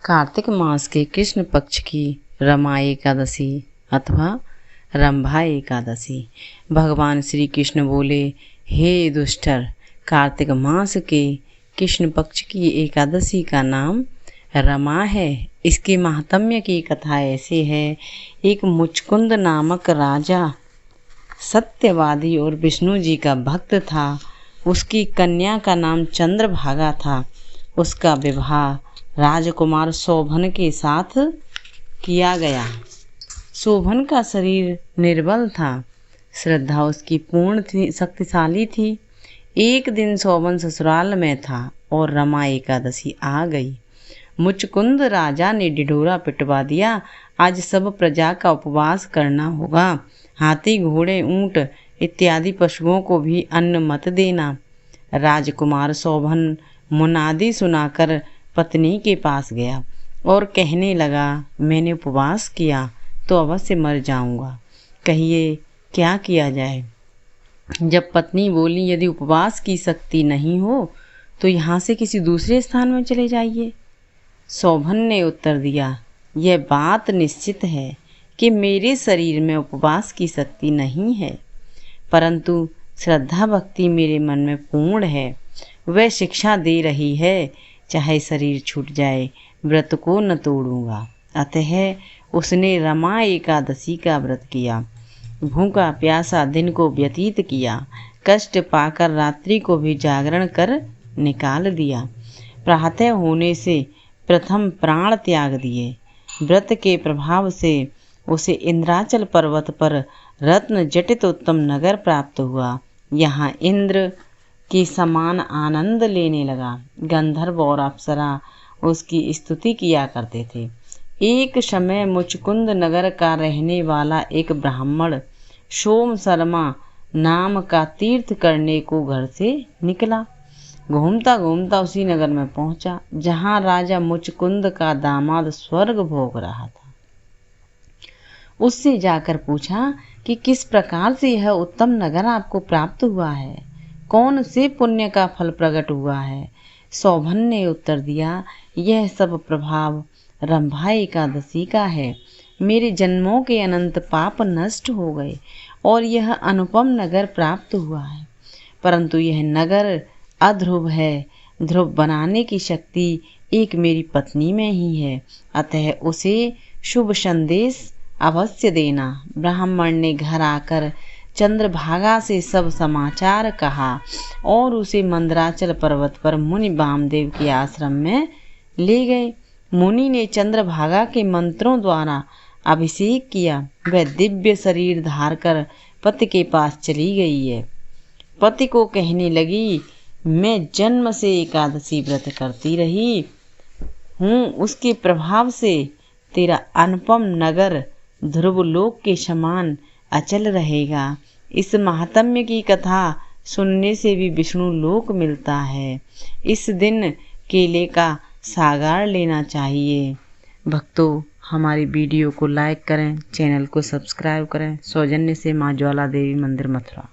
कार्तिक मास के कृष्ण पक्ष की रमा एकादशी अथवा रंभा एकादशी। भगवान श्री कृष्ण बोले, हे दुष्टर, कार्तिक मास के कृष्ण पक्ष की एकादशी का नाम रमा है। इसके महात्म्य की कथा ऐसे है। एक मुचकुंद नामक राजा सत्यवादी और विष्णु जी का भक्त था। उसकी कन्या का नाम चंद्रभागा था। उसका विवाह राजकुमार शोभन के साथ किया गया। शोभन का शरीर निर्बल था, श्रद्धा उसकी पूर्ण थी, शक्तिशाली थी। एक दिन शोभन ससुराल में था और रमा एकादशी आ गई। मुचकुंद राजा ने ढिढोरा पिटवा दिया, आज सब प्रजा का उपवास करना होगा। हाथी, घोड़े, ऊंट इत्यादि पशुओं को भी अन्न मत देना। राजकुमार शोभन मुनादी सुनाकर पत्नी के पास गया और कहने लगा, मैंने उपवास किया तो अवश्य मर जाऊंगा, कहिए क्या किया जाए। जब पत्नी बोली, यदि उपवास की शक्ति नहीं हो तो यहाँ से किसी दूसरे स्थान में चले जाइए। शोभन ने उत्तर दिया, यह बात निश्चित है कि मेरे शरीर में उपवास की शक्ति नहीं है, परंतु श्रद्धा भक्ति मेरे मन में पूर्ण है। वह शिक्षा दे रही है, चाहे शरीर छूट जाए, व्रत को न तोड़ूंगा। अतः उसने रमा एकादशी का व्रत किया। भूखा प्यासा दिन को व्यतीत किया। कष्ट पाकर रात्रि को भी जागरण कर निकाल दिया। प्रातः होने से प्रथम प्राण त्याग दिए। व्रत के प्रभाव से उसे इंद्राचल पर्वत पर रत्न जटित उत्तम नगर प्राप्त हुआ। यहाँ इंद्र के समान आनंद लेने लगा। गंधर्व और अप्सरा उसकी स्तुति किया करते थे। एक समय मुचकुंद नगर का रहने वाला एक ब्राह्मण सोम शर्मा नाम का तीर्थ करने को घर से निकला। घूमता घूमता उसी नगर में पहुंचा जहां राजा मुचकुंद का दामाद स्वर्ग भोग रहा था। उससे जाकर पूछा कि किस प्रकार से यह उत्तम नगर आपको प्राप्त हुआ है, कौन से पुण्य का फल प्रकट हुआ है। शोभन ने उत्तर दिया, यह सब प्रभाव रंभा एकादशी का है। मेरे जन्मों के अनंत पाप नष्ट हो गए और यह अनुपम नगर प्राप्त हुआ है। परंतु यह नगर अध्रुव है। ध्रुव बनाने की शक्ति एक मेरी पत्नी में ही है, अतः उसे शुभ संदेश अवश्य देना। ब्राह्मण ने घर आकर चंद्रभागा से सब समाचार कहा और उसे मंदराचल पर्वत पर मुनि वामदेव के आश्रम में ले गए। मुनि ने चंद्रभागा के मंत्रों द्वारा अभिषेक किया। वह दिव्य शरीर धार कर पति के पास चली गई है। पति को कहने लगी, मैं जन्म से एकादशी व्रत करती रही हूँ, उसके प्रभाव से तेरा अनुपम नगर ध्रुवलोक के समान अचल रहेगा। इस महात्म्य की कथा सुनने से भी विष्णु लोक मिलता है। इस दिन केले का सागार लेना चाहिए। भक्तों, हमारी वीडियो को लाइक करें, चैनल को सब्सक्राइब करें। सौजन्य से माँ ज्वाला देवी मंदिर, मथुरा।